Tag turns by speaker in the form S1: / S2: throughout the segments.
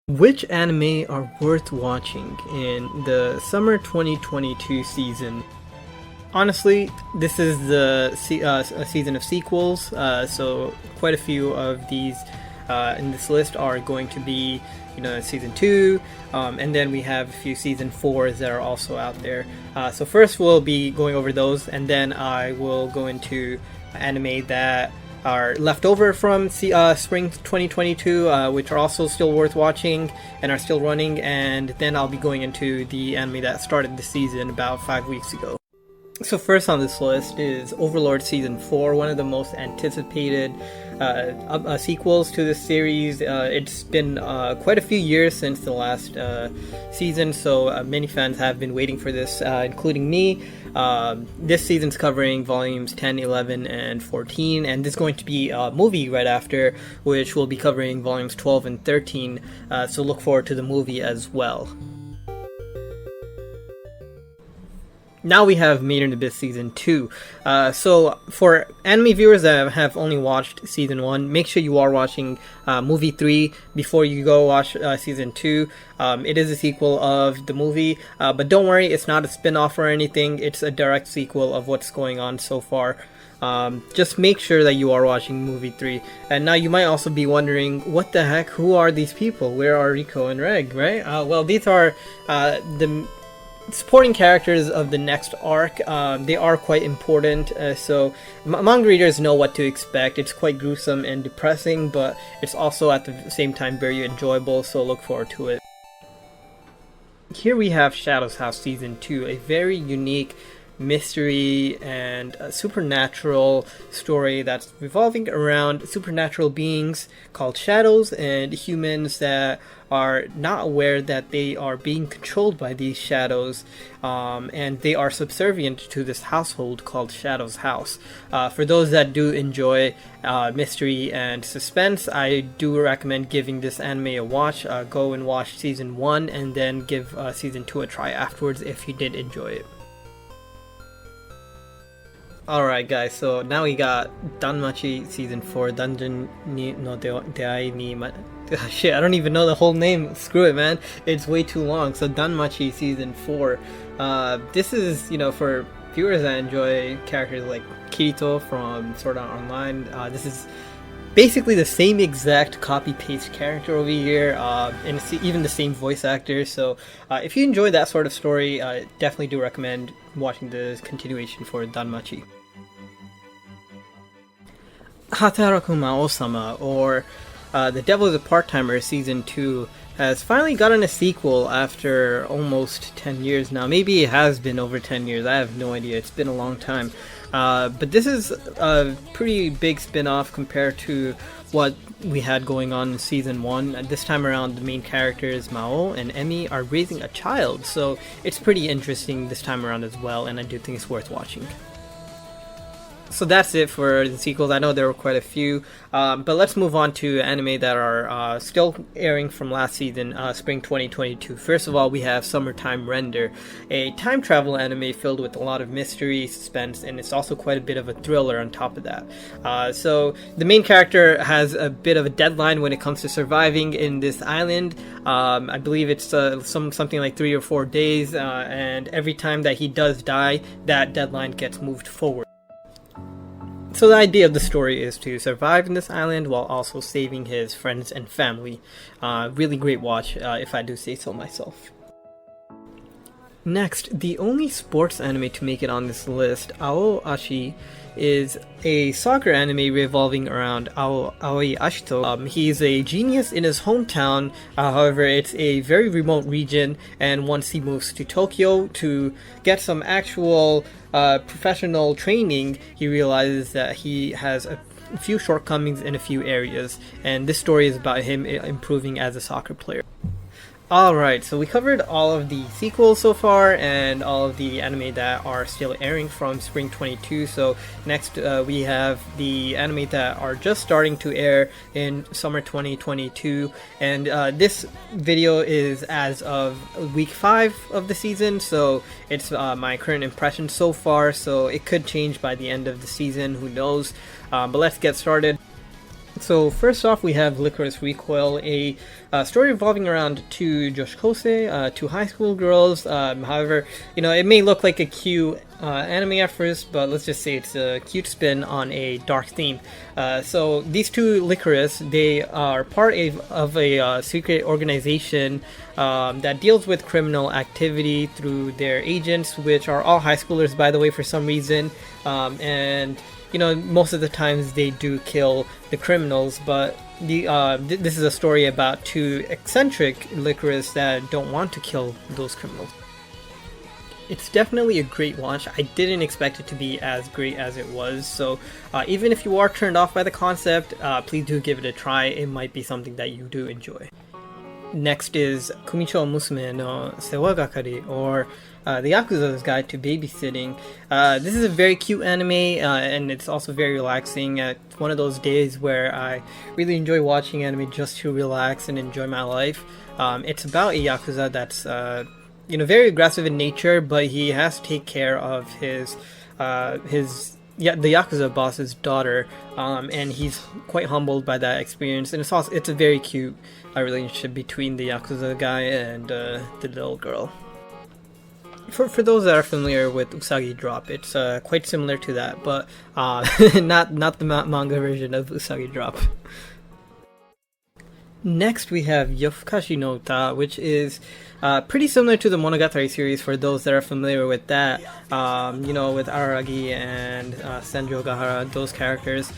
S1: Which anime are worth watching in the summer 2022 season? Honestly, this is the a season of sequels, so quite a few of these in this list are going to be, season 2, and then we have a few season 4s that are also out there. So first we'll be going over those, and then I will go into anime that are left over from spring 2022, which are also still worth watching and are still running, and then I'll be going into the anime that started the season about 5 weeks ago. So first on this list is Overlord Season 4, one of the most anticipated sequels to this series. It's been quite a few years since the last season, so many fans have been waiting for this, including me. This season's covering volumes 10, 11, and 14, and there's going to be a movie right after, which will be covering volumes 12 and 13, so look forward to the movie as well. Now we have Made in Abyss Season 2. So for anime viewers that have only watched Season 1, make sure you are watching Movie 3 before you go watch Season 2. It is a sequel of the movie, but don't worry, it's not a spin-off or anything. It's a direct sequel of what's going on so far. Just make sure that you are watching Movie 3. And now you might also be wondering, what the heck, who are these people? Where are Rico and Reg, right? Well, these are the supporting characters of the next arc. They are quite important, so manga readers know what to expect. It's quite gruesome and depressing, but it's also at the same time very enjoyable, so look forward to it. Here we have Shadow's House Season 2, a very unique mystery and a supernatural story that's revolving around supernatural beings called shadows and humans that are not aware that they are being controlled by these shadows, and they are subservient to this household called Shadow's House. For those that do enjoy mystery and suspense, I do recommend giving this anime a watch. Go and watch Season 1 and then give Season 2 a try afterwards if you did enjoy it. Alright guys, so now we got Danmachi Season 4, Dungeon no Deai ni shit, I don't even know the whole name, screw it man, it's way too long. So Danmachi Season 4, this is, for viewers that enjoy characters like Kirito from Sword Art Online. This is basically the same exact copy-paste character over here, and it's even the same voice actor, so if you enjoy that sort of story, I definitely do recommend watching the continuation for Danmachi. Hataraku Maou-sama, or The Devil is a Part-Timer Season 2, has finally gotten a sequel after almost 10 years now. Maybe it has been over 10 years, I have no idea, it's been a long time. But this is a pretty big spin-off compared to what we had going on in Season 1. This time around, the main characters Maou and Emi are raising a child, so it's pretty interesting this time around as well, and I do think it's worth watching. So that's it for the sequels. I know there were quite a few, but let's move on to anime that are still airing from last season, spring 2022. First of all, we have Summertime Render, a time travel anime filled with a lot of mystery, suspense, and it's also quite a bit of a thriller on top of that. So the main character has a bit of a deadline when it comes to surviving in this island. I believe it's something like 3 or 4 days, and every time that he does die, that deadline gets moved forward. So the idea of the story is to survive in this island while also saving his friends and family. Really great watch, if I do say so myself. Next, the only sports anime to make it on this list, Ashi, is a soccer anime revolving around Aoi Ashito. He's a genius in his hometown, however it's a very remote region, and once he moves to Tokyo to get some actual professional training, he realizes that he has a few shortcomings in a few areas, and this story is about him improving as a soccer player. Alright, so we covered all of the sequels so far and all of the anime that are still airing from spring 22. So next we have the anime that are just starting to air in summer 2022, and this video is as of week 5 of the season, so it's my current impression so far, so it could change by the end of the season, who knows, but let's get started. So first off, we have Lycoris Recoil, a story revolving around two joshikosei, two high school girls. However, it may look like a cute anime at first, but let's just say it's a cute spin on a dark theme. So these two Lycoris, they are part of a secret organization that deals with criminal activity through their agents, which are all high schoolers, by the way, for some reason. And most of the times they do kill the criminals, but this is a story about two eccentric Lycoris that don't want to kill those criminals. It's definitely a great watch. I didn't expect it to be as great as it was, so even if you are turned off by the concept, please do give it a try. It might be something that you do enjoy. Next is Kumichou Musume no Sewagakari, or the Yakuza's Guide to Babysitting. This is a very cute anime, and it's also very relaxing. It's one of those days where I really enjoy watching anime just to relax and enjoy my life. It's about a Yakuza that's very aggressive in nature, but he has to take care of the Yakuza boss's daughter, and he's quite humbled by that experience. And it's a very cute relationship between the Yakuza guy and the little girl. For those that are familiar with Usagi Drop, it's quite similar to that, but not the manga version of Usagi Drop. Next we have Yofukashi no Uta, which is pretty similar to the Monogatari series for those that are familiar with that, with Araragi and Senjo Gahara, those characters.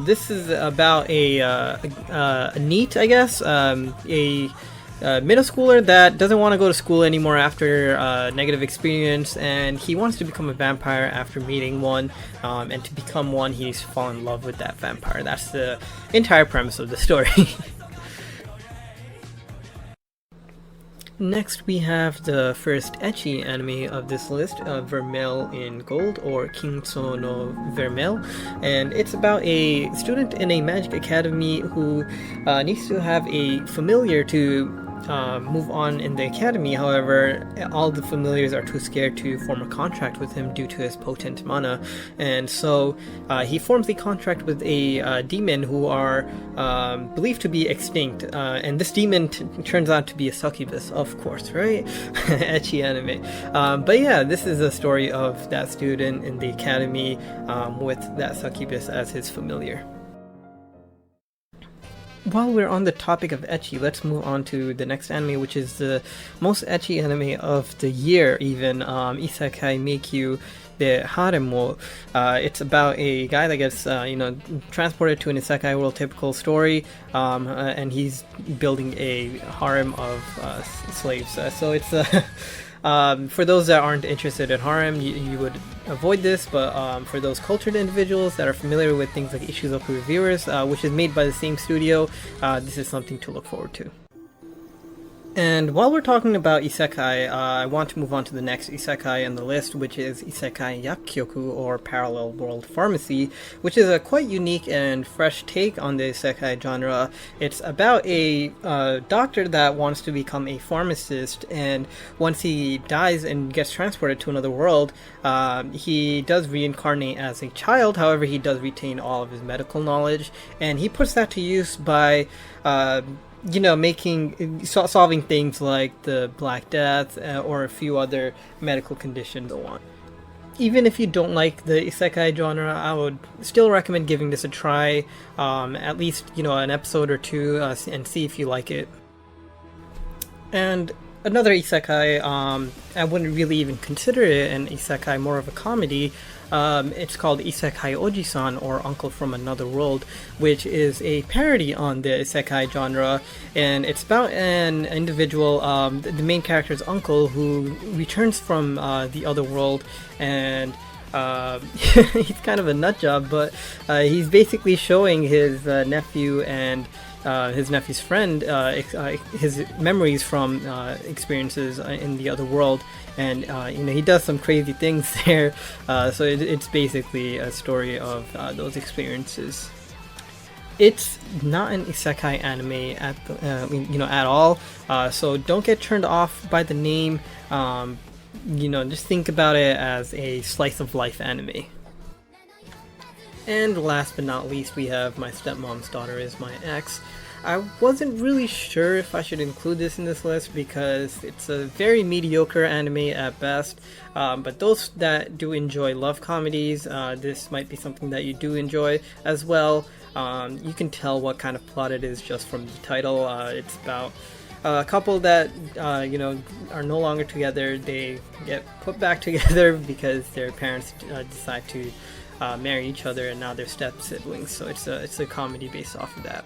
S1: This is about a NEET, I guess, a middle schooler that doesn't want to go to school anymore after a negative experience, and he wants to become a vampire after meeting one, and to become one he needs to fall in love with that vampire. That's the entire premise of the story. Next we have the first ecchi anime of this list, Vermeil in Gold, or Kintsuno no Vermeil, and it's about a student in a magic academy who needs to have a familiar to move on in the academy. However, all the familiars are too scared to form a contract with him due to his potent mana, and so he forms a contract with a demon who are believed to be extinct, and this demon turns out to be a succubus, of course, right? Ecchi anime. But yeah, this is a story of that student in the academy with that succubus as his familiar. While we're on the topic of ecchi, let's move on to the next anime, which is the most ecchi anime of the year even, Isekai Meikyuu, the Harem. It's about a guy that gets transported to an Isekai world, typical story, and he's building a harem of slaves. So it's for those that aren't interested in harem, you would avoid this, but for those cultured individuals that are familiar with things like Ishizoku Reviewers, which is made by the same studio, this is something to look forward to. And while we're talking about isekai, I want to move on to the next isekai on the list, which is Isekai Yakkyoku, or Parallel World Pharmacy, which is a quite unique and fresh take on the isekai genre. It's about a doctor that wants to become a pharmacist, and once he dies and gets transported to another world, he does reincarnate as a child. However, he does retain all of his medical knowledge, and he puts that to use by solving things like the Black Death or a few other medical conditions. Even if you don't like the isekai genre, I would still recommend giving this a try, at least an episode or two, and see if you like it. And another isekai, I wouldn't really even consider it an isekai, more of a comedy. It's called Isekai Ojisan, or Uncle from Another World, which is a parody on the isekai genre, and it's about an individual, the main character's uncle, who returns from the other world, and he's kind of a nut job, but he's basically showing his nephew and his nephew's friend his memories from experiences in the other world, and he does some crazy things there, so it's basically a story of those experiences. It's not an isekai anime at all, so don't get turned off by the name. Just think about it as a slice of life anime. And last but not least, we have My Stepmom's Daughter Is My Ex. I wasn't really sure if I should include this in this list because it's a very mediocre anime at best, but those that do enjoy love comedies, this might be something that you do enjoy as well. You can tell what kind of plot it is just from the title. It's about a couple that are no longer together. They get put back together because their parents decide to marry each other, and now they're step siblings. So it's a comedy based off of that.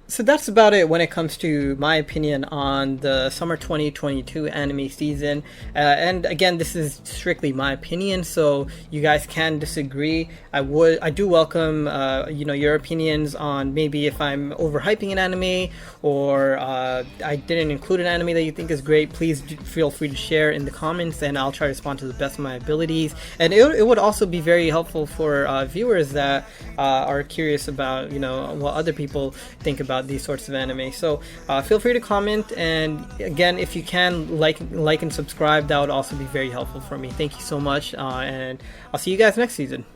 S1: So that's about it when it comes to my opinion on the summer 2022 anime season. And again, this is strictly my opinion, so you guys can disagree. I do welcome your opinions on maybe if I'm overhyping an anime or I didn't include an anime that you think is great. Please feel free to share in the comments, and I'll try to respond to the best of my abilities. And it would also be very helpful for viewers that are curious about what other people think about these sorts of anime. So feel free to comment, and again, if you can like and subscribe, that would also be very helpful for me. Thank you so much, and I'll see you guys next season.